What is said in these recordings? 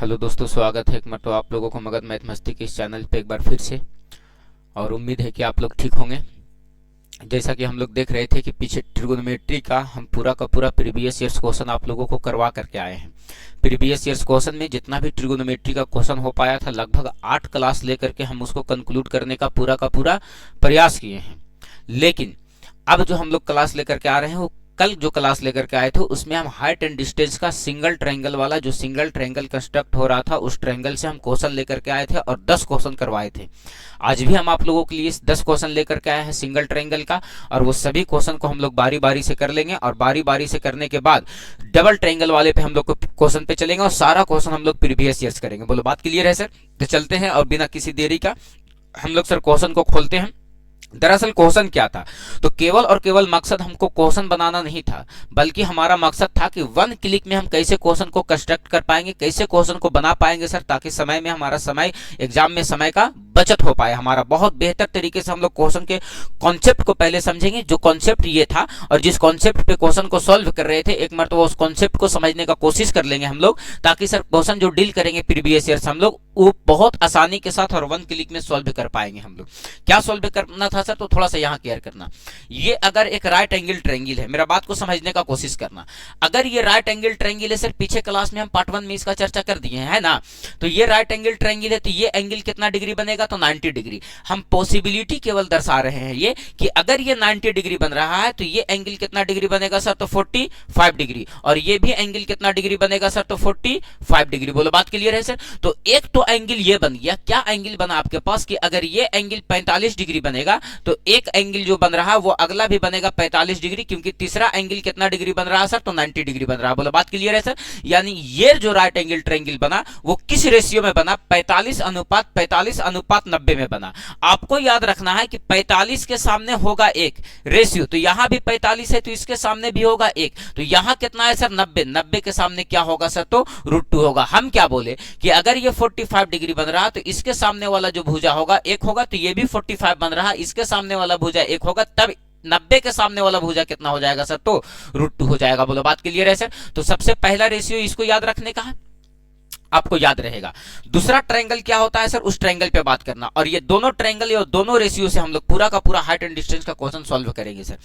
Hello दोस्तों, स्वागत है एक मरतबा आप लोगों को मगध मैथ मस्ती के इस चैनल पे एक बार फिर से। और उम्मीद है कि आप लोग ठीक होंगे। जैसा कि हम लोग देख रहे थे कि पीछे ट्रिगोनोमेट्री का हम पूरा का पूरा प्रीवियस ईयर्स क्वेश्चन आप लोगों को करवा करके आए हैं। प्रीवियस ईयर्स क्वेश्चन में जितना भी ट्रिगोनोमेट्री का क्वेश्चन हो पाया था, लगभग 8 क्लास लेकर के हम उसको कंक्लूड करने का पूरा प्रयास किए हैं। लेकिन अब जो हम लोग क्लास लेकर के आ रहे हैं, वो कल जो क्लास लेकर के आए थे उसमें हम हाइट एंड डिस्टेंस का सिंगल ट्रायंगल वाला जो सिंगल ट्रायंगल कंस्ट्रक्ट हो रहा था, उस ट्रायंगल से हम क्वेश्चन लेकर के आए थे और 10 क्वेश्चन करवाए थे। आज भी हम आप लोगों के लिए 10 क्वेश्चन लेकर के आए हैं सिंगल ट्रायंगल का, और वो सभी क्वेश्चन को हम लोग बारी बारी से कर लेंगे। और बारी बारी से करने के बाद डबल ट्रायंगल वाले पे हम लोग क्वेश्चन पे चलेंगे और सारा क्वेश्चन हम लोग प्रीवियस ईयर्स करेंगे। बोलो बात क्लियर है सर? तो चलते हैं और बिना किसी देरी का हम लोग सर क्वेश्चन को खोलते हैं। दरअसल क्वेश्चन क्या था, तो केवल और केवल मकसद हमको क्वेश्चन बनाना नहीं था, बल्कि हमारा मकसद था कि 1 क्लिक में हम कैसे क्वेश्चन को कंस्ट्रक्ट कर पाएंगे, कैसे क्वेश्चन को बना पाएंगे सर, ताकि समय में हमारा समय एग्जाम में समय का बचत हो पाए हमारा। बहुत बेहतर तरीके से हम लोग क्वेश्चन के कॉन्सेप्ट को पहले समझेंगे, जो कॉन्सेप्ट ये था और जिस कॉन्सेप्ट पे क्वेश्चन को सॉल्व कर रहे थे, एक मरतबा उस कॉन्सेप्ट को समझने का कोशिश कर लेंगे हम लोग, ताकि सर क्वेश्चन जो डील करेंगे प्रीवियस ईयर हम लोग वो बहुत आसानी के साथ और 1 क्लिक में सॉल्व कर पाएंगे हम लोग। क्या सॉल्व करना था सर, तो थोड़ा सा यहाँ केयर करना। ये अगर एक राइट एंगल ट्रायंगल है, मेरा बात को समझने का कोशिश करना। अगर ये राइट एंगल ट्रायंगल है सर, पीछे क्लास में हम पार्ट 1 में इसका चर्चा कर दिए है ना, तो ये राइट एंगल ट्रायंगल है, तो ये एंगल कितना डिग्री बनेगा, तो 90 डिग्री। हम पॉसिबिलिटी केवल दर्शा रहे हैं ये कि अगर ये 90 डिग्री बन रहा है तो ये एंगल कितना डिग्री बनेगा सर, तो 45 डिग्री। और ये भी एंगल कितना डिग्री बनेगा सर, तो 45 डिग्री। बोलो बात क्लियर है सर? तो एक तो एंगल ये बन गया, क्या एंगल बना आपके पास कि अगर ये एंगल 45 डिग्री बनेगा तो एक एंगल जो बन रहा है वो अगला भी बनेगा 45 डिग्री, क्योंकि तीसरा एंगल कितना डिग्री बन रहा है सर, तो 90 डिग्री बन रहा है। बोलो बात क्लियर है सर? यानी ये जो राइट एंगल ट्रायंगल बना वो किस रेशियो में बना, 45:90 में बना। आपको याद रखना है कि 45 के सामने होगा 1 रेशियो, तो यहां भी 45 है तो इसके सामने भी होगा 1, तो यहां कितना है सर, 90 के सामने क्या होगा सर, तो √2 होगा। हम क्या बोले कि अगर ये 45 डिग्री बन रहा है तो इसके सामने वाला जो भुजा होगा 1 होगा, तो ये भी 45 बन रहा है, इसके सामने वाला भुजा 1 होगा, तब 90 के सामने वाला भुजा कितना हो जाएगा सर, तो √2 हो जाएगा। बोलो बात क्लियर है सर? तो सबसे पहला रेशियो इसको याद रखने का है, आपको याद रहेगा। दूसरा ट्रायंगल क्या होता है सर, उस ट्रायंगल पे बात करना। और ये दोनों ट्रायंगल और दोनों रेशियो से हम लोग पूरा का पूरा हाइट एंड डिस्टेंस का क्वेश्चन सॉल्व करेंगे सर।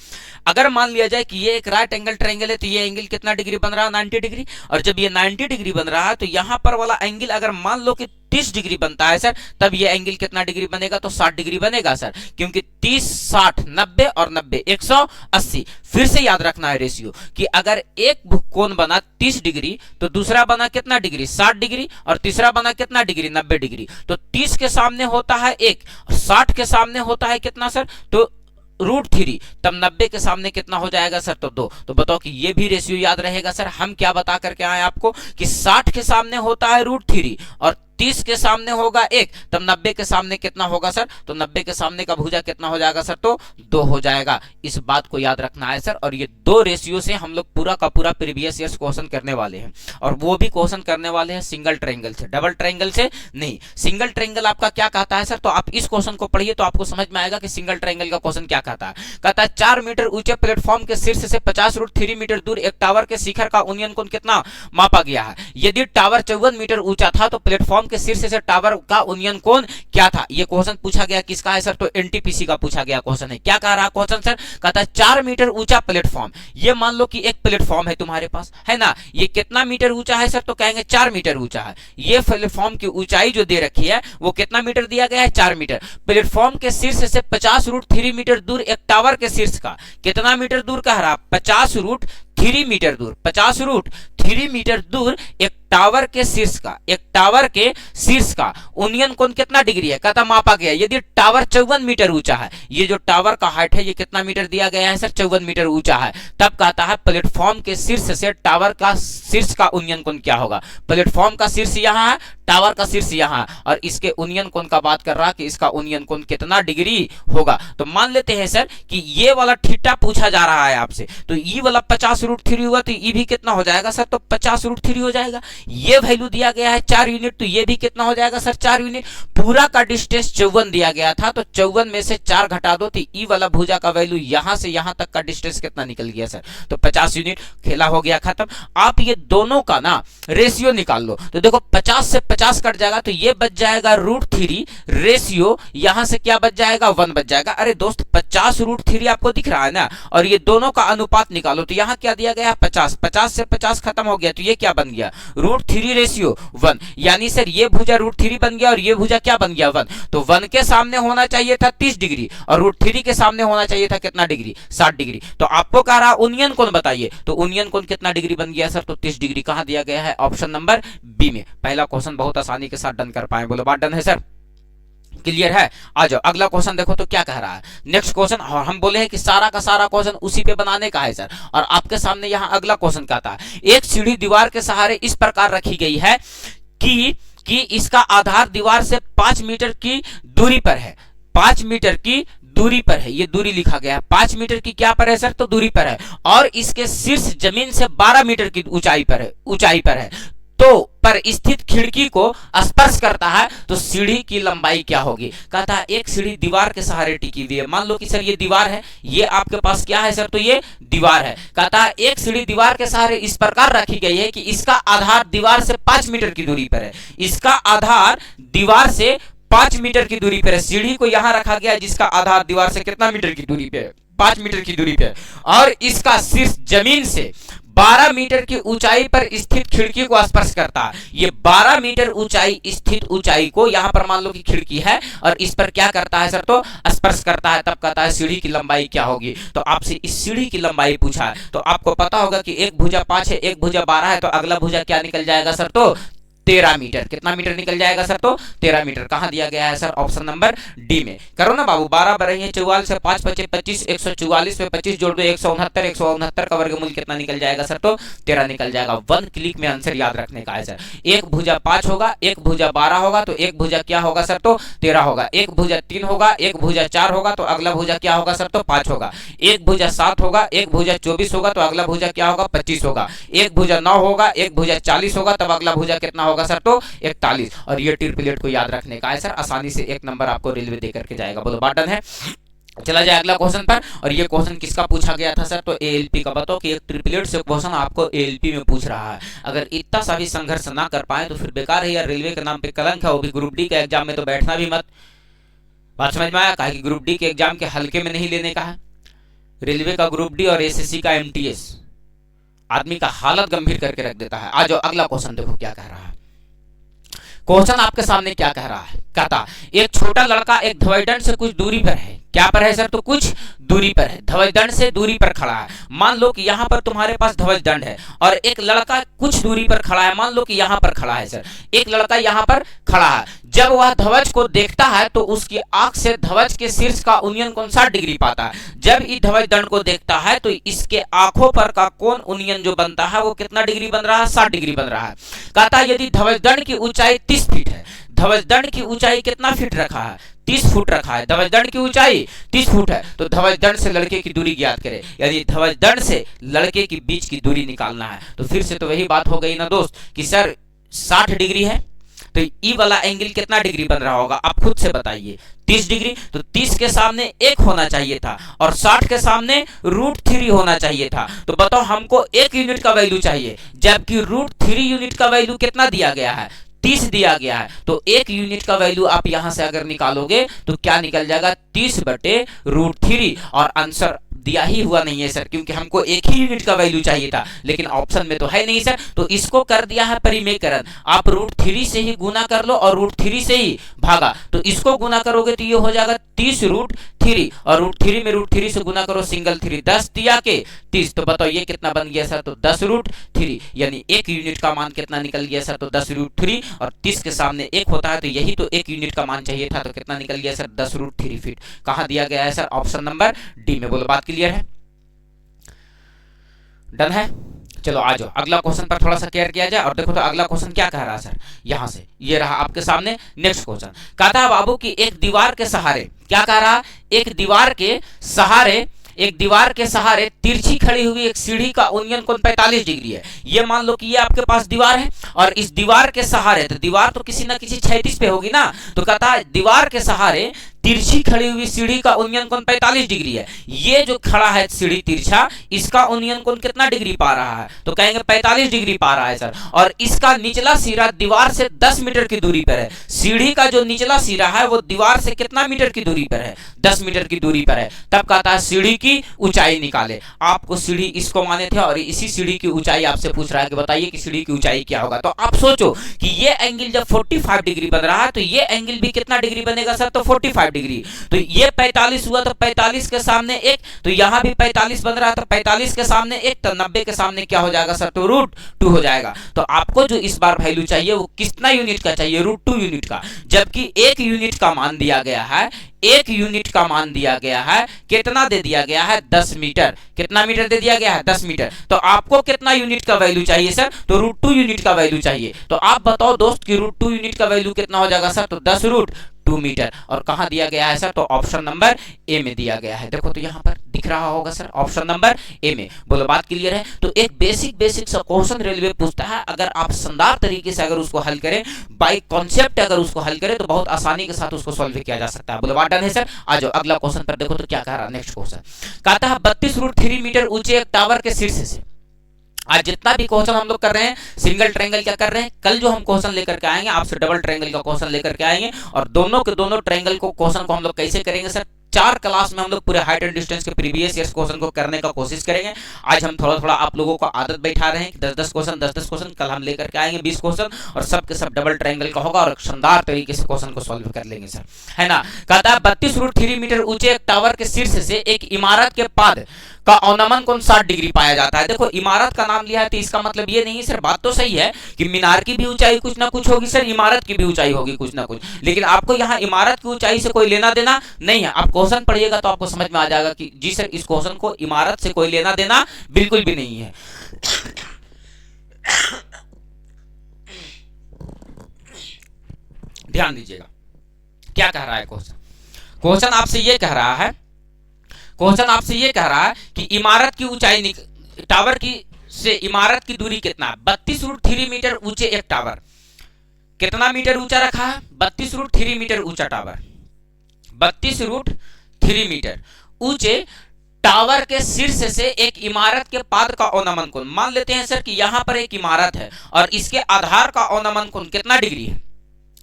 अगर मान लिया जाए कि ये एक राइट एंगल ट्रायंगल है, तो ये एंगल कितना डिग्री बन रहा है, 90 डिग्री। और जब ये 90 डिग्री बन रहा है तो यहां पर वाला एंगल अगर मान लो कि 30 डिग्री बनता है सर, तब ये एंगल कितना डिग्री बनेगा, तो 60 डिग्री बनेगा सर, क्योंकि 30, 60, 90 और 90 180। फिर से याद रखना है रेशियो कि अगर एक कोण बना 30 डिग्री तो दूसरा बना कितना डिग्री, 60 डिग्री, और तीसरा बना कितना डिग्री, 90 डिग्री। तो 30 के सामने होता है 1 और 60 के सामने होता है कितना सर, तो √3, तब 90 के सामने कितना हो जाएगा सर, तो 2। तो बताओ कि ये भी रेशियो याद रहेगा सर। हम क्या बता करके आए आपको कि 60 के सामने होता है √3 और 30 के सामने होगा 1, तब 90 के सामने कितना होगा सर, तो 90 के सामने का भुजा कितना हो जाएगा सर, तो 2 हो जाएगा। इस बात को याद रखना है सर। और ये 2 रेशियो से हम लोग पूरा का पूरा प्रीवियस ईयर्स क्वेश्चन करने वाले हैं, और वो भी क्वेश्चन करने वाले हैं सिंगल ट्रायंगल से, डबल ट्रायंगल से नहीं। सिंगल ट्रायंगल आपका क्या कहता है सर, तो आप इस क्वेश्चन को पढ़िए तो आपको समझ में आएगा कि सिंगल ट्रायंगल का क्वेश्चन क्या कहता है। कहता है 4 मीटर ऊंचे प्लेटफॉर्म के शीर्ष से 50√3 मीटर दूर एक टावर के शिखर का उन्नयन कोण कितना मापा गया है। यदि टावर 54 मीटर ऊंचा था तो प्लेटफॉर्म के शीर्ष से टावर का उन्नयन कोण क्या था। ये क्वेश्चन पूछा गया किसका है सर, तो एनटीपीसी का पूछा गया क्वेश्चन है। क्या कह रहा क्वेश्चन सर, कहता है 4 मीटर ऊंचा प्लेटफॉर्म। ये मान लो कि एक प्लेटफॉर्म है तुम्हारे पास, है ना, ये कितना मीटर ऊंचा है सर, तो कहेंगे 4 मीटर ऊंचा है। ये प्लेटफॉर्म की ऊंचाई जो दे रखी है वो कितना मीटर दिया गया है, 4 मीटर। प्लेटफॉर्म के शीर्ष से 50√3 मीटर दूर एक टावर के शीर्ष का कितना मीटर दूर कह रहा, 50√3 मीटर दूर, 50√3 मीटर दूर एक टावर के शीर्ष का, एक टावर के शीर्ष का उन्नयन कोण कितना डिग्री है, कहता मापा गया। यदि टावर 54 मीटर ऊंचा है, ये जो टावर का हाइट है ये कितना मीटर दिया गया है सर, 54 मीटर ऊंचा है, तब कहता है प्लेटफॉर्म के शीर्ष से टावर का शीर्ष का उन्नयन कोण क्या होगा। प्लेटफॉर्म का शीर्ष यहां है, टावर का शीर्ष यहां, और इसके उन्नयन कोण का बात कर रहा कि इसका उन्नयन कोण कितना डिग्री होगा। तो मान लेते हैं सर कि ये वाला थीटा पूछा जा रहा है आपसे, तो ये वाला 50√3 हुआ तो ये भी कितना हो जाएगा सर, तो 50√3 हो जाएगा। ये वैल्यू दिया गया है 4 यूनिट, तो ये भी कितना हो जाएगा सर 4 यूनिट। पूरा का डिस्टेंस 54 दिया गया था, तो 54 में से 4 घटा दो तो ई वाला भुजा का वैल्यू यहां से यहां तक का डिस्टेंस कितना निकल गया सर, तो 50 यूनिट। खेला हो गया खत्म। आप ये दोनों का ना रेशियो निकाल लो, तो देखो 50 से 50 कट जाएगा, तो ये बच जाएगा √3 रेशियो यहां से क्या बच जाएगा 1 बच जाएगा। अरे दोस्त 50 √3 आपको दिख रहा है ना, और ये दोनों का अनुपात निकालो, तो यहां क्या दिया गया 50, 50 से 50 खत्म हो गया, तो ये क्या बन गया √3 रेशियो 1, यानी सर ये भुजा √3 बन गया और ये भुजा क्या बन गया 1। तो 1 के सामने होना चाहिए था 30 डिग्री और √3 के सामने होना चाहिए था कितना डिग्री 60 डिग्री। तो आपको कह रहा उनियन कोण बताइए, तो उनियन कोण कितना डिग्री बन गया सर, तो 30 डिग्री। कहां दिया गया है ऑप्शन नंबर बी में। पहला क्वेश्चन बहुत आसानी के साथ डन कर पाए, बोलो बात डन है सर, क्लियर है। आ जाओ अगला क्वेश्चन देखो तो क्या कह रहा है नेक्स्ट क्वेश्चन, और हम बोले हैं कि सारा का सारा क्वेश्चन उसी पे बनाने का है सर। और आपके सामने यहां अगला क्वेश्चन कहता है एक सीढ़ी दीवार के सहारे इस प्रकार रखी गई है कि इसका आधार दीवार से 5 मीटर की दूरी पर है, 5 मीटर की दूरी पर है, ये दूरी लिखा गया है 5 मीटर की क्या पर है सर, तो दूरी पर है, और इसके शीर्ष जमीन से 12 मीटर की ऊंचाई पर है, तो पर स्थित खिड़की को स्पर्श करता है, तो सीढ़ी की लंबाई क्या होगी। कहता है एक सीढ़ी दीवार के सहारे टिकी हुई है, मान लो कि सर ये दीवार है, ये आपके पास क्या है सर, तो ये दीवार है। कहता है एक सीढ़ी दीवार के सहारे इस प्रकार रखी गई है कि इसका आधार दीवार से 5 मीटर की दूरी पर है, इसका आधार दीवार से 5 मीटर की दूरी पर है। सीढ़ी को यहां रखा गया जिसका आधार दीवार से कितना मीटर की दूरी पे है, 5 मीटर की दूरी पे, और इसका शीर्ष जमीन से 12 मीटर की ऊंचाई पर स्थित खिड़की को स्पर्श करता है। ये 12 मीटर ऊंचाई स्थित ऊंचाई को यहां पर मान लो कि खिड़की है और इस पर क्या करता है सर, तो स्पर्श करता है। तब कहता है सीढ़ी की लंबाई क्या होगी। तो आपसे इस सीढ़ी की लंबाई पूछा है, तो आपको पता होगा कि एक भुजा 5 है, एक भुजा 12 है, तो अगला भुजा क्या निकल जाएगा सर, तो 13 मीटर। कितना मीटर निकल जाएगा सर, तो 13 मीटर। कहां दिया गया है सर, ऑप्शन नंबर डी में। करो ना बाबू, 12 बराबर है 44 से 5 बचे 25, 144 पे 25 जोड़ दो 169, 169 का वर्गमूल कितना निकल जाएगा सर, तो 13 निकल जाएगा। 1 क्लिक में आंसर याद रखने का है सर। एक भुजा 5 होगा, एक भुजा 12 होगा, तो एक भुजा क्या होगा सर, तो 13 होगा। एक भुजा 3 होगा, एक भुजा 4 होगा, तो अगला भुजा क्या होगा सर, तो 5 होगा। एक भुजा 7 होगा, एक भुजा 24 होगा, तो अगला भुजा क्या होगा 25 होगा। एक भुजा 9 होगा, एक भुजा 40 होगा, तब अगला भुजा कितना होगा सर, तो 41। और ये ट्रिपलेट को याद रखने का है सर, आसानी से 1 नंबर आपको रेलवे देकर के जाएगा। बोलो बात डन है। चला जाए अगला क्वेश्चन पर, और ये क्वेश्चन किसका पूछा गया था सर, तो एएलपी का। बताओ कि एक ट्रिपलेट से क्वेश्चन आपको एएलपी में पूछ रहा है, अगर इतना सा भी संघर्ष ना कर पाए तो फिर बेकार है यार, रेलवे के नाम पे कलंक है। वो भी ग्रुप डी के एग्जाम में तो बैठना भी मत। बात समझ में आया, कहा कि ग्रुप डी के एग्जाम के हल्के में नहीं लेने का है। रेलवे का ग्रुप डी और एसएससी का एमटीएस आदमी का हालत गंभीर करके रख देता है। आज अगला क्वेश्चन देखो क्या कह रहा है। क्वेश्चन आपके सामने क्या कह रहा है, कहता एक छोटा लड़का एक धवलदंड से कुछ दूरी पर है। क्या पर है सर, तो कुछ दूरी पर है, धवलदंड से दूरी पर खड़ा है। मान लो कि यहां पर तुम्हारे पास धवलदंड है और एक लड़का कुछ दूरी पर खड़ा है, मान लो कि यहां पर खड़ा है सर, एक लड़का यहां पर खड़ा है। जब वह ध्वज को देखता है तो उसकी आंख से ध्वज के शीर्ष का उन्नयन कोण 60 डिग्री पाता है। जब इस ध्वजदंड को देखता है तो इसके आंखों पर का कोण उन्नयन जो बनता है वो कितना डिग्री बन रहा है, 60 डिग्री बन रहा है। कहता है यदि ध्वजदंड की ऊंचाई 30 फीट है, ध्वजदंड की ऊंचाई कितना फीट रखा है, 30 फुट रखा है। ध्वजदंड की ऊंचाई 30 फुट है, तो ध्वजदंड से लड़के की दूरी ज्ञात करें। यदि ध्वजदंड से लड़के के बीच की दूरी निकालना है तो फिर से तो वही बात हो गई ना दोस्त कि सर 60 डिग्री है, तो ई वाला एंगल कितना डिग्री बन रहा होगा, आप खुद से बताइए। 30 डिग्री, तो 30 के सामने 1 होना चाहिए था और 60 के सामने √3 होना चाहिए था। तो बताओ हमको 1 यूनिट का वैल्यू चाहिए, जबकि √3 यूनिट का वैल्यू कितना दिया गया है, 30 दिया गया है। तो 1 यूनिट का वैल्यू आप यहां से अगर निकालोगे तो क्या निकल जाएगा, 30/√3। और आंसर दिया ही हुआ नहीं है सर, क्योंकि हमको 1 ही यूनिट का वैल्यू चाहिए था, लेकिन ऑप्शन में तो है नहीं सर। तो इसको कर दिया है परिमेयकरण, आप √3 से ही गुना कर लो और √3 से ही भागा, तो इसको गुना करोगे तो ये हो जाएगा 30√3, और √3 में √3 से गुना करो सिंगल 3, 10 दिया के 30। तो बताओ ये कितना बन गया सर, तो 10√3, यानी 1 यूनिट का मान कितना निकल गया सर, तो 10√3। और 30 के सामने 1 होता है तो यही तो 1 यूनिट का मान चाहिए था, तो कितना निकल गया सर, 10√3 फीट। कहां दिया गया है सर, ऑप्शन नंबर डी में। बोलो बात क्लियर है, डन है। चलो आ जाओ अगला क्वेश्चन पर थोड़ा सा केयर किया जाए। और देखो तो अगला क्वेश्चन क्या कह रहा है सर, यहां से ये रहा आपके सामने नेक्स्ट क्वेश्चन। कहता है बाबू कि एक दीवार के सहारे, क्या कह रहा है, एक दीवार के सहारे एक दीवार के सहारे तिरछी खड़ी हुई एक सीढ़ी का उन्नयन कोण 45 डिग्री है। ये मान लो कि ये आपके पास दीवार है और इस दीवार के सहारे, तो दीवार तो किसी ना किसी क्षैतिज पे होगी ना, तो कहता है दीवार के सहारे तिरछी खड़ी हुई सीढ़ी का उन्नयन कोण 45 डिग्री है। ये जो खड़ा है सीढ़ी तिरछा, इसका उन्नयन कोण कितना डिग्री पा रहा है, तो कहेंगे 45 डिग्री पा रहा है सर। और इसका निचला सिरा दीवार से 10 मीटर की दूरी पर है। सीढ़ी का जो निचला सिरा है वो दीवार से कितना मीटर की दूरी पर है, 10 मीटर की दूरी पर है। तब कहता है सीढ़ी की ऊंचाई निकाले। आपको सीढ़ी इसको माने थे और इसी सीढ़ी की ऊंचाई आपसे पूछ रहा है कि बताइए कि सीढ़ी की ऊंचाई क्या होगा। तो आप सोचो कि ये एंगल जब 45 डिग्री बन रहा है तो ये एंगल भी कितना डिग्री बनेगा सर, तो 45 डिग्री। तो ये 45 हुआ, तो 45 के सामने एक, तो यहां भी 45 बन रहा है, तो 45 के सामने एक, तो 90 के सामने क्या हो जाएगा सर, तो √2 हो जाएगा। तो आपको जो इस बार वैल्यू चाहिए वो कितना यूनिट का चाहिए, √2 यूनिट का। जबकि 1 यूनिट का मान दिया गया है, 1 यूनिट का मान दिया गया है, कितना दे दिया गया है, 10 मीटर। कितना मीटर दे दिया गया है, 10 मीटर। तो आपको कितना यूनिट का वैल्यू चाहिए सर, तो √2 यूनिट का वैल्यू चाहिए। तो आप बताओ दोस्त कि √2 यूनिट का वैल्यू कितना हो जाएगा सर, तो 10√2 मीटर। और कहां दिया गया है सर, तो ऑप्शन नंबर ए में दिया गया है। देखो तो यहां पर दिख रहा होगा सर, ऑप्शन नंबर ए में। बोलो बात क्लियर है। तो एक बेसिक सा क्वेश्चन रेलवे पूछता है, अगर आप शानदार तरीके से अगर उसको हल करें, बाय कॉन्सेप्ट अगर उसको हल करें, तो बहुत आसानी के साथ उसको सॉल्व किया जा सकता है। बोलो बात डन है सर। आ जाओ अगला क्वेश्चन पर। देखो तो क्या कह रहा है नेक्स्ट क्वेश्चन। कहता है 32√3 मीटर ऊंचे एक टावर के शीर्ष से। आज जितना भी क्वेश्चन हम लोग कर रहे हैं सिंगल ट्रायंगल क्या कर रहे हैं, कल जो हम क्वेश्चन लेकर के आएंगे आपसे डबल ट्रायंगल का क्वेश्चन लेकर के आएंगे। और दोनों के दोनों ट्रायंगल को क्वेश्चन को हम लोग कैसे करेंगे सर, 4 क्लास में हम लोग पूरे हाइट एंड डिस्टेंस के प्रीवियस ईयर्स क्वेश्चन को करने का कोशिश करेंगे। आज हम थोड़ा आप लोगों को आदत बैठा रहे हैं कि 10-10 क्वेश्चन 10-10 क्वेश्चन, कल हम लेकर के आएंगे 20 क्वेश्चन और सब के सब डबल ट्रायंगल का होगा और शानदार तरीके से क्वेश्चन को सॉल्व कर लेंगे सर, है ना। कहता है 32√3 मीटर ऊंचे एक टावर के शीर्ष से एक इमारत के पाद का अवनमन कोण 60 डिग्री पाया जाता है। देखो इमारत का नाम लिया है तो इसका मतलब ये नहीं सर, बात तो सही है कि मीनार की भी ऊंचाई कुछ ना कुछ होगी सर, इमारत की भी ऊंचाई होगी कुछ ना कुछ, लेकिन आपको यहाँ इमारत की ऊंचाई से कोई लेना देना नहीं है। आप क्वेश्चन पढ़िएगा तो आपको समझ में आ जाएगा कि जी सर इस क्वेश्चन को इमारत से कोई लेना देना बिल्कुल भी नहीं है। ध्यान दीजिएगा क्या कह रहा है क्वेश्चन। क्वेश्चन आपसे ये कह रहा है, क्वेश्चन आपसे ये कह रहा है कि इमारत की ऊंचाई, टावर की से इमारत की दूरी कितना है। 32√3 मीटर ऊंचे एक टावर, कितना मीटर ऊंचा रखा है, 32√3 मीटर ऊंचा टावर, 32√3 मीटर ऊंचे टावर के शीर्ष से एक इमारत के पाद का अवनमन कोण। मान लेते हैं सर कि यहां पर एक इमारत है और इसके आधार का अवनमन कोण कितना डिग्री है।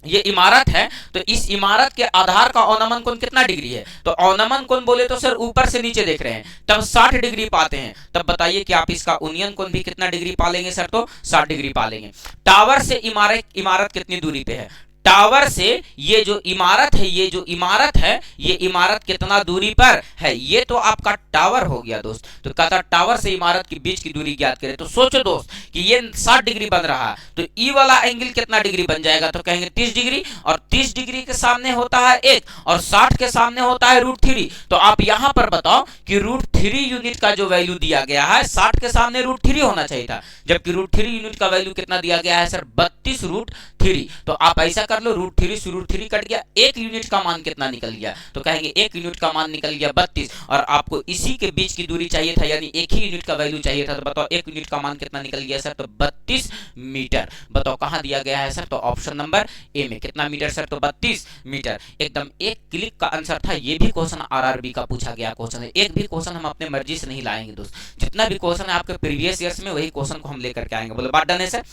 ये इमारत है तो इस इमारत के आधार का अवनमन कोण कितना डिग्री है, तो अवनमन कोण बोले तो सर ऊपर से नीचे देख रहे हैं तब 60 डिग्री पाते हैं। तब बताइए कि आप इसका उन्नयन कोण भी कितना डिग्री पा लेंगे सर, तो 60 डिग्री पा लेंगे। टावर से इमारत कितनी दूरी पे है, टावर से ये जो इमारत है, ये जो इमारत है, ये इमारत कितना दूरी पर है, ये तो आपका टावर हो गया दोस्त। तो कहता टावर से इमारत के बीच की दूरी ज्ञात करें। तो सोचो दोस्त कि ये 60 डिग्री बन रहा है तो ई वाला एंगल कितना डिग्री बन जाएगा, तो कहेंगे 30 डिग्री। और 30 डिग्री के सामने होता है 1 और 60 के सामने होता है √3। तो आप यहां पर बताओ कि √3 यूनिट का जो वैल्यू दिया गया है 60 के सामने √3 होना चाहिए था, जबकि √3 यूनिट का वैल्यू कितना दिया गया है सर, 32√3। तो आप ऐसा कर लो, √3 से √3 कट गया, 1 यूनिट का मान कितना निकल गया, तो कहेंगे 1 यूनिट का मान निकल गया 32। और आपको इसी के बीच की दूरी चाहिए था, यानी 1 ही यूनिट का वैल्यू चाहिए था। तो बताओ 1 यूनिट का मान कितना निकल गया सर, तो 32 मीटर। बताओ कहां दिया गया है सर, तो ऑप्शन नंबर ए में। कितना मीटर सर, तो 32 मीटर। एकदम एक क्लिक का आंसर था। ये भी क्वेश्चन आरआरबी का पूछा गया क्वेश्चन है। एक भी क्वेश्चन हम अपने मर्जी से नहीं लाएंगे दोस्त, जितना भी क्वेश्चन है आपके प्रीवियस ईयर्स में वही क्वेश्चन को हम लेकर के आएंगे। बोलो बात डन है सर,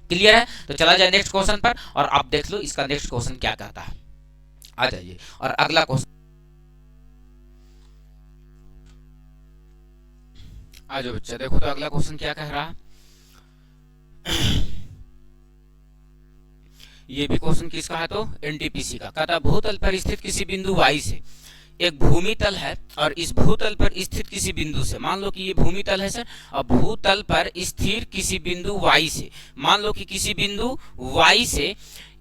क्लियर है। तो चला जाए नेक्स्ट क्वेश्चन पर और आप देख लो इसका नेक्स्ट क्वेश्चन क्या कहता है। आ जाइए और अगला क्वेश्चन आ जाओ बच्चा, देखो तो अगला क्वेश्चन क्या कह रहा है। ये भी क्वेश्चन किसका है, तो एनटीपीसी का। कहता भूतल पर स्थित किसी बिंदु वाई से एक भूमितल है और इस भूतल पर स्थित किसी बिंदु से, मान लो कि ये भूमितल है सर, और भूतल पर स्थिर किसी बिंदु वाई से, मान लो कि किसी बिंदु वाई से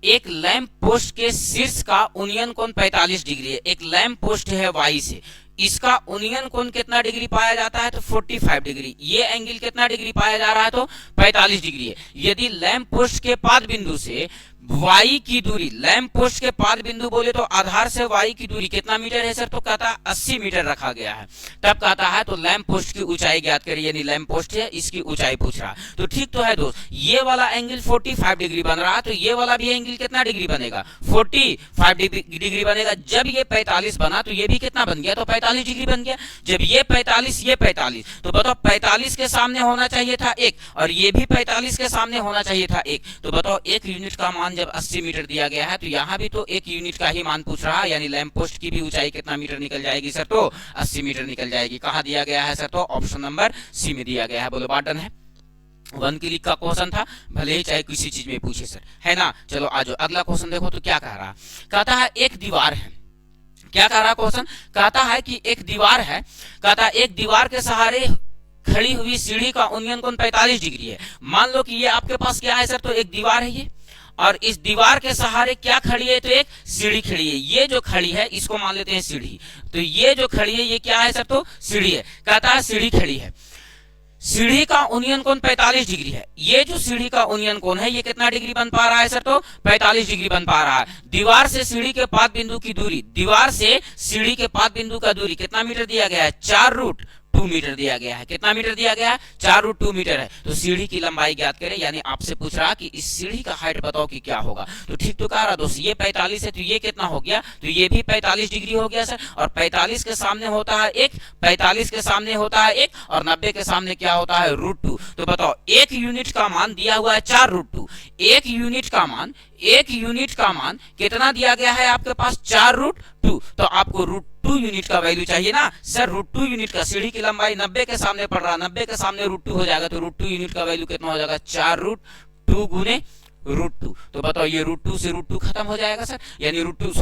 एक लैंप पोस्ट के शीर्ष का उन्नयन कोण 45 डिग्री है। एक लैंप पोस्ट है वाई से, इसका उन्नयन कोण कितना डिग्री पाया जाता है, तो 45 डिग्री। ये एंगल कितना डिग्री पाया जा रहा है, तो 45 डिग्री है। यदि लैंप पोस्ट के पाद बिंदु से वाई की दूरी, लैंप पोस्ट के पाद बिंदु बोले तो आधार से वाई की दूरी कितना मीटर है सर, तो कहता है 80 मीटर रखा गया है। तब कहता है तो लैंप पोस्ट की ऊंचाई ज्ञात करिए, यानी लैंप पोस्ट है इसकी ऊंचाई पूछ रहा। तो ठीक तो है दोस्त, ये वाला एंगल 45 डिग्री बन रहा है, तो ये वाला भी एंगल कितना डिग्री बनेगा, 45 डिग्री बनेगा। जब ये 45 बना तो ये भी कितना बन गया, तो 45 डिग्री बन गया। जब ये 45 ये 45, तो बताओ 45 के सामने होना चाहिए था 1 और ये भी 45 के सामने होना चाहिए था 1। तो बताओ 1 यूनिट का मान जब 80 मीटर दिया गया है तो यहाँ भी तो 1 यूनिट का ही मान पूछ रहा है, यानी लैंप पोस्ट की भी ऊंचाई कितना मीटर निकल जाएगी सर, तो 80 मीटर निकल जाएगी। कहाँ दिया गया है सर, तो ऑप्शन नंबर सी में दिया गया है। बोलो बात डन है। 1 क्लिक का क्वेश्चन था, भले ही चाहे किसी चीज में पूछे सर, है ना। चलो आज अगला क्वेश्चन देखो तो क्या कह रहा, कहता है एक दीवार है। क्या कह रहा क्वेश्चन, कहता है कि एक दीवार है, कहता है एक दीवार के सहारे खड़ी हुई सीढ़ी का उन्नयन कोण 45 डिग्री है। मान लो कि ये आपके पास क्या है सर, तो एक दीवार है ये, और इस दीवार के सहारे क्या खड़ी है, तो एक सीढ़ी खड़ी है। ये जो खड़ी है इसको मान लेते हैं सीढ़ी, तो ये जो खड़ी है ये क्या है सर, तो सीढ़ी है। कहता है सीढ़ी खड़ी है, सीढ़ी का उन्नयन कोण 45 डिग्री है। ये जो सीढ़ी का उन्नयन कोण है ये कितना डिग्री बन पा रहा है सर, तो 45 डिग्री बन पा रहा है। दीवार से सीढ़ी के पाद बिंदु की दूरी, दीवार से सीढ़ी के पाद बिंदु का दूरी कितना मीटर दिया गया है, 4√2 मीटर दिया गया है। कितना मीटर दिया गया है, 4√2 मीटर है। तो सीढ़ी की लंबाई ज्ञात करें, यानी आपसे पूछ रहा कि इस सीढ़ी का हाइट बताओ कि क्या होगा। तो ठीक तो कह रहा दोस्त, ये 45 है तो ये कितना हो गया, तो ये भी 45 डिग्री हो गया सर। और 45 के सामने होता है 1, 45 के सामने होता है 1 और 90 के सामने क्या होता है, √2। तो बताओ 1 यूनिट का मान दिया हुआ है 4√2, 1 यूनिट का मान, 1 यूनिट का मान कितना दिया गया है आपके पास, 4√2। तो आपको √2 यूनिट का वैल्यू चाहिए ना सर। √2 यूनिट का, सीढ़ी की लंबाई 90 के सामने पड़ रहा, 90 के सामने √2 हो जाएगा, तो √2 यूनिट का वैल्यू कितना हो जाएगा, 4√2 गुने √2। तो बताओ ये √2 से √2 खत्म हो जाएगा सर, यानी √2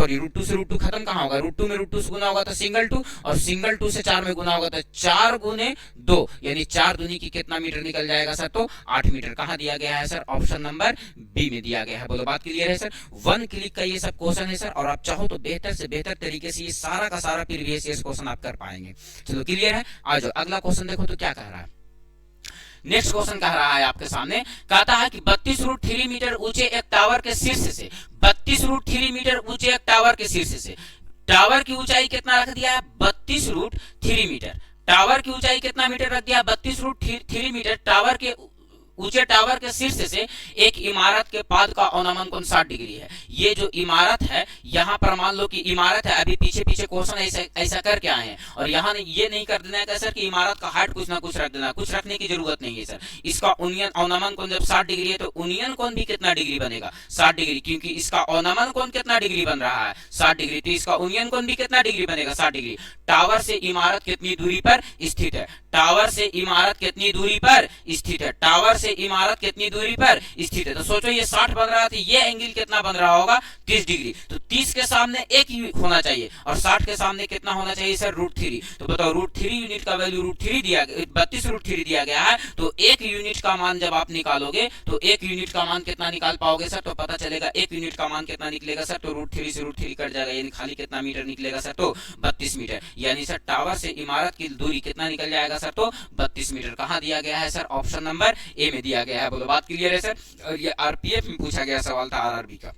से √2 खत्म कहाँ होगा, √2 में √2 से गुना होगा तो सिंगल 2, और सिंगल 2 से 4 में गुना होगा तो 4 गुने 2, यानी 4 दूनी की कितना मीटर निकल जाएगा सर, तो 8 मीटर। कहाँ दिया गया है सर, ऑप्शन नंबर बी में दिया गया है। बोलो बात क्लियर है सर। 1 क्लिक का ये सब क्वेश्चन है सर, और आप चाहो तो बेहतर से बेहतर तरीके से ये सारा का सारा प्रीवियस ईयर क्वेश्चन आप कर पाएंगे। चलो क्लियर है। आज अगला क्वेश्चन देखो तो क्या कह रहा है। नेक्स्ट क्वेश्चन कह रहा है आपके सामने, कहता है कि 32√3 मीटर ऊंचे एक टावर के शीर्ष से, 32√3 मीटर ऊंचे एक टावर के शीर्ष से, टावर की ऊंचाई कितना रख दिया है, 32√3 मीटर। टावर की ऊंचाई कितना मीटर रख दिया, 32√3 मीटर। टावर के ऊंचे टावर के शीर्ष से एक इमारत के पाद का अवनमन कोण 60 डिग्री है। ये जो इमारत है, यहाँ पर मान लो कि इमारत है, अभी पीछे पीछे क्वेश्चन ऐसा करके आए हैं, और यहाँ ये नहीं कर देना है सर कि इमारत का हाइट कुछ ना कुछ रख देना, कुछ रखने की जरूरत नहीं है सर। इसका अवनमन कोण जब 60 डिग्री है तो उन्नयन कोण भी कितना डिग्री बनेगा, 60 डिग्री, क्योंकि इसका अवनमन कोण कितना डिग्री बन रहा है, 60 डिग्री, तो इसका उन्नयन कोण भी कितना डिग्री बनेगा, 60 डिग्री। टावर से इमारत कितनी दूरी पर स्थित है, टावर से इमारत कितनी दूरी पर स्थित है, टावर से इमारत कितनी दूरी पर स्थित है। तो सोचो ये 60 बन रहा था, ये एंगल कितना बन रहा होगा, 30 डिग्री। तो 30 के सामने 1 होना चाहिए और 60 के सामने कितना होना चाहिए सर, √3। तो बताओ √3 यूनिट का वैल्यू √3 दिया, 32√3 दिया गया है। तो 1 यूनिट का मान जब आप निकालोगे तो 1 यूनिट का मान कितना निकाल पाओगे सर, तो पता चलेगा 1 यूनिट का मान कितना निकलेगा सर, तो √3 से √3 कट जाएगा, यानी खाली कितना मीटर निकलेगा सर, तो 32 मीटर। यानी सर टावर से इमारत की दूरी कितना निकल जाएगा सर, तो 32 मीटर। कहाँ दिया गया है सर, ऑप्शन नंबर ए में दिया गया है। बोलो बात क्लियर है सर। और ये आरपीएफ में पूछा गया सवाल था, आरआरबी का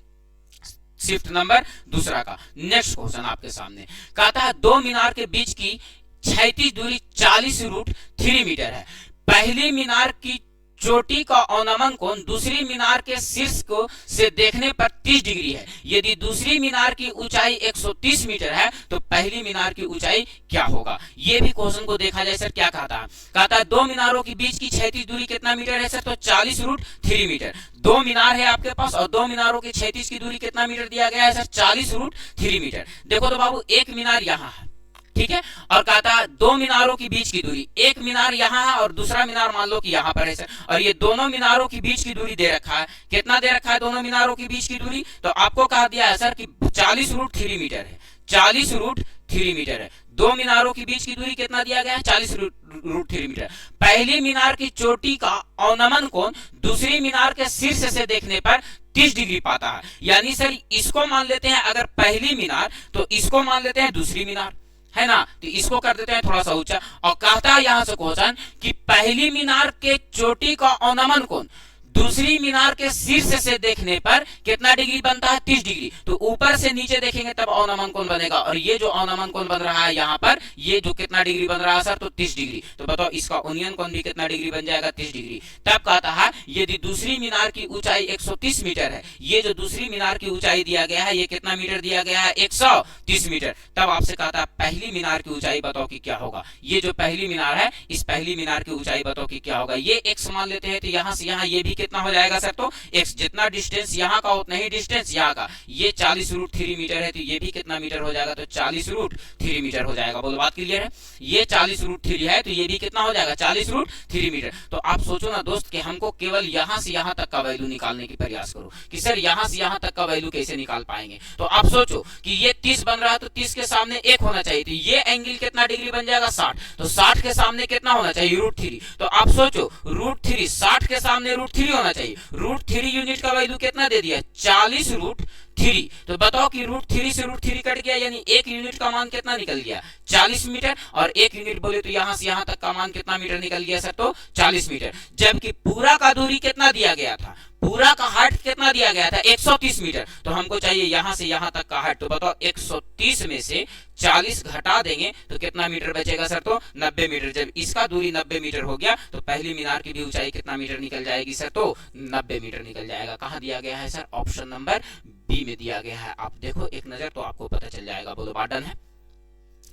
शिफ्ट नंबर दूसरा का। नेक्स्ट क्वेश्चन आपके सामने कहता है 2 मीनार के बीच की क्षैतिज दूरी 40√3 मीटर है। पहली मीनार की चोटी का अवनमन कोण दूसरी मीनार के शीर्ष को से देखने पर 30 डिग्री है। यदि दूसरी मीनार की ऊंचाई 130 मीटर है तो पहली मीनार की ऊंचाई क्या होगा। ये भी क्वेश्चन को देखा जाए सर, क्या कहता है 2 मीनारों के बीच की क्षैतिज दूरी कितना मीटर है सर, तो 40√3 मीटर। 2 मीनार है आपके पास और 2 मीनारों की क्षैतिज की दूरी कितना मीटर दिया गया है सर, 40√3 मीटर। देखो तो बाबू एक मीनार यहाँ है, ठीक है, और कहता है 2 मीनारों के बीच की दूरी, एक मीनार यहाँ है और दूसरा मीनार मान लो कि यहाँ पर है सर, और ये दोनों मीनारों के बीच की दूरी दे रखा है। कितना दे रखा है दोनों मीनारों के बीच की दूरी, तो आपको कहा दिया है सर कि 40√3 मीटर है, 40√3 मीटर है। 2 मीनारों के बीच की दूरी कितना दिया गया है, 40√3 मीटर। पहली मीनार की चोटी का अवनमन कोण दूसरी मीनार के शीर्ष से देखने पर 30 डिग्री पाता है। यानी सर इसको मान लेते हैं अगर पहली मीनार, तो इसको मान लेते हैं दूसरी मीनार, है ना, तो इसको कर देते हैं थोड़ा सा ऊंचा। और कहता है यहां से क्वेश्चन कि पहली मीनार के चोटी का अवनमन कोण दूसरी मीनार के शीर्ष से देखने पर कितना डिग्री बनता है, 30 डिग्री। तो ऊपर से नीचे देखेंगे तब अवनमन कोण बनेगा, और ये जो अवनमन कोण बन रहा है यहाँ पर, ये जो कितना डिग्री बन रहा है सर, तो 30 डिग्री। तो बताओ इसका उन्नयन कोण भी कितना डिग्री बन जाएगा, 30 डिग्री। तब कहता है यदि दूसरी मीनार की ऊंचाई 130 मीटर है, ये जो दूसरी मीनार की ऊंचाई दिया गया है ये कितना मीटर दिया गया है, 130 मीटर। तब आपसे कहता है पहली मीनार की ऊंचाई बताओ कि क्या होगा। ये जो पहली मीनार है, इस पहली मीनार की ऊंचाई बताओ कि क्या होगा। ये x मान लेते हैं, तो यहां से यहां ये भी कितना हो जाएगा सर, तो x। जितना डिस्टेंस यहाँ का उतना ही डिस्टेंस यहाँ का। ये 40√3 मीटर है, तो ये भी कितना मीटर हो जाएगा, तो 40√3 मीटर हो जाएगा। बोलो बात क्लियर है। ये 40√3 है, तो ये भी कितना हो जाएगा, 40√3 मीटर। तो आप सोचो ना दोस्त कि हमको केवल यहां से यहां तक का वैल्यू निकालने की प्रयास करो कि सर यहां से यहां तक का वैल्यू कैसे निकाल पाएंगे। तो आप सोचो कि ये 30 बन रहा है, तो 30 के सामने 1 होना चाहिए, तो ये एंगल कितना डिग्री बन जाएगा, 60। तो 60 के सामने कितना होना चाहिए, √3। तो आप सोचो √3, 60 के सामने √3 होना चाहिए। √3 यूनिट का वैल्यू कितना दे दिया, 40√3। तो बताओ कि √3 से √3 कट गया, यानी 1 यूनिट का मान कितना निकल गया, 40 मीटर। और 1 यूनिट बोले तो यहां से यहां तक का मान कितना मीटर निकल गया सर, तो 40 मीटर। जबकि पूरा का दूरी कितना दिया गया था, पूरा का हाइट कितना दिया गया था, 130 मीटर। तो हमको चाहिए यहां से यहां तक का हाइट। तो बताओ 130 में से 40 घटा देंगे तो कितना मीटर बचेगा सर, तो 90 मीटर। जब इसका दूरी 90 मीटर हो गया तो पहली मीनार की भी ऊंचाई कितना मीटर निकल जाएगी सर, तो 90 मीटर निकल जाएगा। कहां दिया गया है सर, ऑप्शन नंबर बी में दिया गया है। आप देखो एक नजर तो आपको पता चल जाएगा। बोलो बात डन है,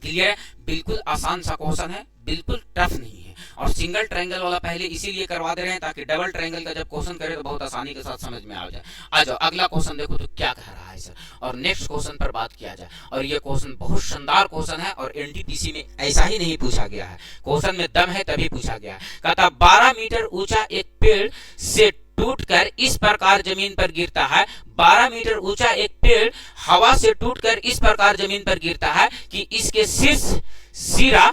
क्लियर है। बिल्कुल आसान सा क्वेश्चन है, बिल्कुल टफ नहीं है। और सिंगल ट्रायंगल वाला पहले इसीलिए करवा दे रहे हैं ताकि डबल ट्रायंगल का जब क्वेश्चन करे तो बहुत आसानी के साथ समझ में आ जाए। आ जाओ अगला क्वेश्चन देखो तो क्या कह रहा है सर, और नेक्स्ट क्वेश्चन पर बात किया जाए। और ये क्वेश्चन बहुत शानदार क्वेश्चन है, और एनटीपीसी में ऐसा ही नहीं पूछा गया है, क्वेश्चन में दम है तभी पूछा गया है। कहता 12 मीटर ऊंचा एक पेड़ से टूटकर इस प्रकार जमीन पर गिरता है। 12 मीटर ऊंचा एक पेड़ हवा से टूटकर इस प्रकार जमीन पर गिरता है कि इसके शीर्ष सिरा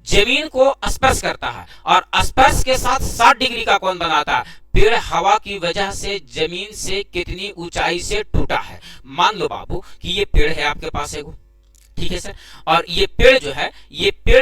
जमीन को स्पर्श करता है और स्पर्श के साथ 60 डिग्री का कोण बनाता है। पेड़ हवा की वजह से जमीन से कितनी ऊंचाई से टूटा है। मान लो बाबू कि ये पेड़ है आपके पास एगो, ठीक है सर, और ये पेड़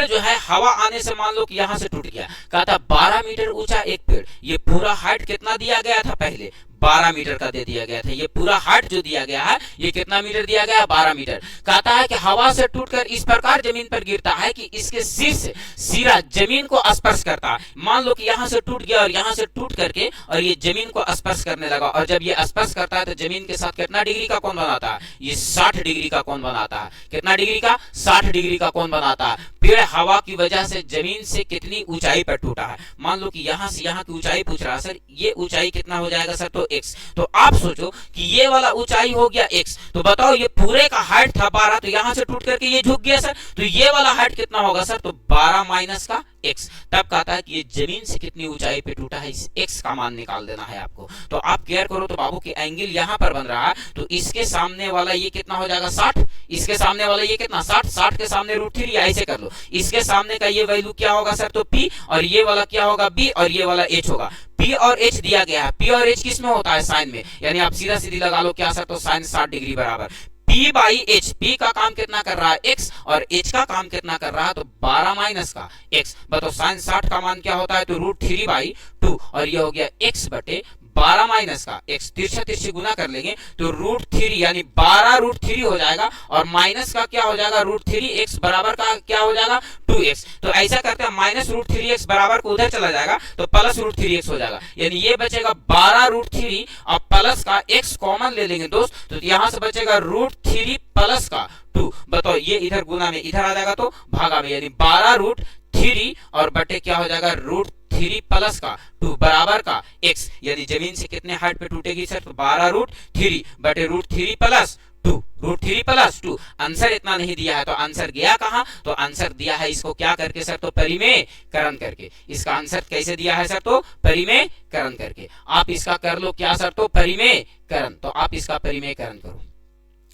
जो है हवा आने से मान लो कि यहां से टूट गया। कहा था 12 मीटर ऊंचा एक पेड़, ये पूरा हाइट कितना दिया गया था, पहले 12 मीटर का दे दिया गया था। ये पूरा हाइट जो दिया गया है ये कितना मीटर दिया गया है, 12 मीटर। कहता है कि हवा से टूटकर इस प्रकार जमीन पर गिरता है कि इसके शीर्ष सिरा जमीन को स्पर्श करता है। मान लो कि यहां से टूट गया और यहां से टूट करके और ये जमीन को स्पर्श करने लगा, और जब ये स्पर्श करता है तो जमीन के साथ कितना डिग्री का कोण बनाता है, ये 60 डिग्री का कोण बनाता है। कितना डिग्री का, 60 डिग्री का कोण बनाता है। पेड़ हवा की वजह से जमीन से कितनी ऊंचाई पर टूटा है। मान लो कि यहां से यहां की ऊंचाई पूछ रहा है सर, ये ऊंचाई कितना हो जाएगा सर, तो x। तो आप सोचो कि ये वाला ऊंचाई हो गया x, तो बताओ ये पूरे का हाइट था 12, तो यहां से टूट करके ये झुक गया सर, तो ये वाला हाइट कितना होगा सर, तो 12 माइनस का x। तब कहता है कि ये जमीन से कितनी ऊंचाई पे टूटा है, इस x का मान निकाल देना है आपको। तो आप केयर करो तो बाबू की एंगल यहां पर बन रहा है, तो इसके सामने वाला ये कितना हो जाएगा 60, इसके सामने वाला ये कितना 60, 60 के सामने √3, ऐसे कर लो। इसके सामने का ये वैल्यू क्या होगा सर, तो p, और ये वाला क्या होगा b, और ये वाला h होगा। p और h दिया गया है, p और h किस में होता है, साइन में, यानी आप सीधा सीधी लगा लो क्या सर, तो साइन 60 डिग्री बराबर p बाई h। p का काम कितना कर रहा है x, और h का काम कितना कर रहा है, तो 12 माइनस का x। बताओ साइन 60 का मान क्या होता है, तो √3/2, और ये हो गया x बटे 12 माइनस का x। तिरछा तिरछी गुना कर लेंगे तो √3 यानी 12√3 हो जाएगा, और माइनस का क्या हो जाएगा, √3x बराबर का क्या हो जाएगा, 2x। तो ऐसा करते हैं माइनस √3x बराबर को उधर चला जाएगा तो प्लस √3x हो जाएगा, यानी ये बचेगा 12√3 और प्लस का x कॉमन ले लेंगे दोस्त, तो यहां से बचेगा √3 प्लस का 2। बताओ ये इधर गुना में इधर आ जाएगा तो भागा में, यानी 12√3 और बटे क्या हो जाएगा, √3 प्लस का 2 बराबर का x। यानी जमीन से कितने हाइट पे टूटेगी सर, तो 12√3 बटे √3 प्लस 2, √3 प्लस 2। आंसर इतना नहीं दिया है तो आंसर गया कहां, तो आंसर दिया है इसको क्या करके सर, तो परिमेयकरण करके। इसका आंसर कैसे दिया है सर, तो परिमेयकरण करके। आप इसका कर लो क्या सर, तो परिमेयकरण। तो आप इसका परिमेयकरण करो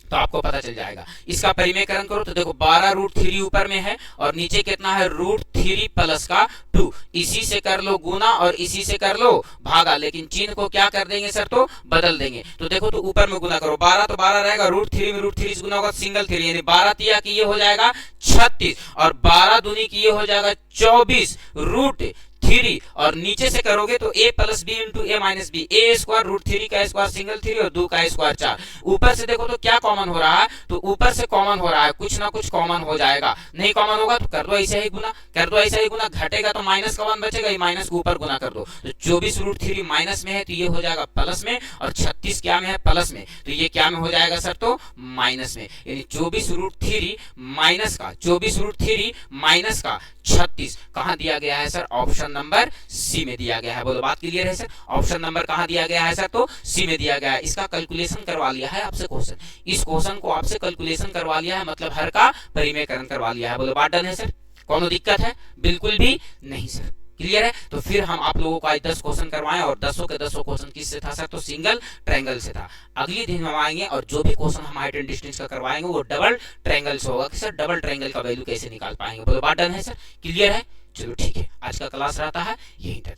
तो आपको पता चल जाएगा। इसका परिमेयकरण करो तो देखो 12√3 ऊपर में है और नीचे कितना है, √3 प्लस का 2। इसी से कर लो गुना और इसी से कर लो भागा, लेकिन चिन्ह को क्या कर देंगे सर, तो बदल देंगे। तो देखो तो ऊपर में गुना करो, 12 तो 12 रहेगा, √3 में √3 से गुना होगा, सिंगल 3, यानी 12 तिया की ये हो जाएगा 36, और 12 दूनी की ये हो जाएगा 24, √3 3 और नीचे से करोगे तो a plus B into A minus B, A square root 3 का स्क्वायर सिंगल 3 और 2 का स्क्वायर 4। ऊपर से देखो तो क्या कॉमन हो रहा है, तो ऊपर से कॉमन हो रहा है, कुछ ना कुछ कॉमन हो जाएगा, नहीं कॉमन होगा तो कर दो ऐसे ही गुना, कर दो ऐसे ही गुना, घटेगा तो माइनस का 1 बचेगा, ये माइनस को ऊपर गुना कर दो, तो 24 रूट 3 माइनस में है तो ये हो जाएगा प्लस में, और 36 क्या में है, प्लस में, तो ये क्या में हो जाएगा सर, तो माइनस में, यानी 24 रूट 3 माइनस का 24 रूट 3 माइनस का 36 कहां दिया गया है सर, ऑप्शन नंबर सी में दिया गया है। बोलो बात क्लियर है सर, ऑप्शन नंबर कहां दिया गया है सर, तो सी में दिया गया है। इसका कैलकुलेशन करवा लिया है आपसे क्वेश्चन, इस क्वेश्चन को आपसे कैलकुलेशन करवा लिया है, मतलब हर का परिमेयकरण करवा लिया है। बोलो बात डन है सर, कौन दिक्कत है, बिल्कुल भी नहीं सर, क्लियर है। तो फिर हम आप लोगों को आज 10 क्वेश्चन करवाएं और 10 के 10 क्वेश्चन किससे था सर, तो सिंगल ट्रायंगल से था। अगले दिन हम आएंगे और जो भी क्वेश्चन हम हाइट एंड डिस्टेंस का करवाएंगे वो डबल ट्रायंगल से होगा कि सर डबल ट्रायंगल का वैल्यू कैसे निकाल पाएंगे। बोलो बात डन है सर, क्लियर है। चलो ठीक है, आज का क्लास रहता है यहीं तक।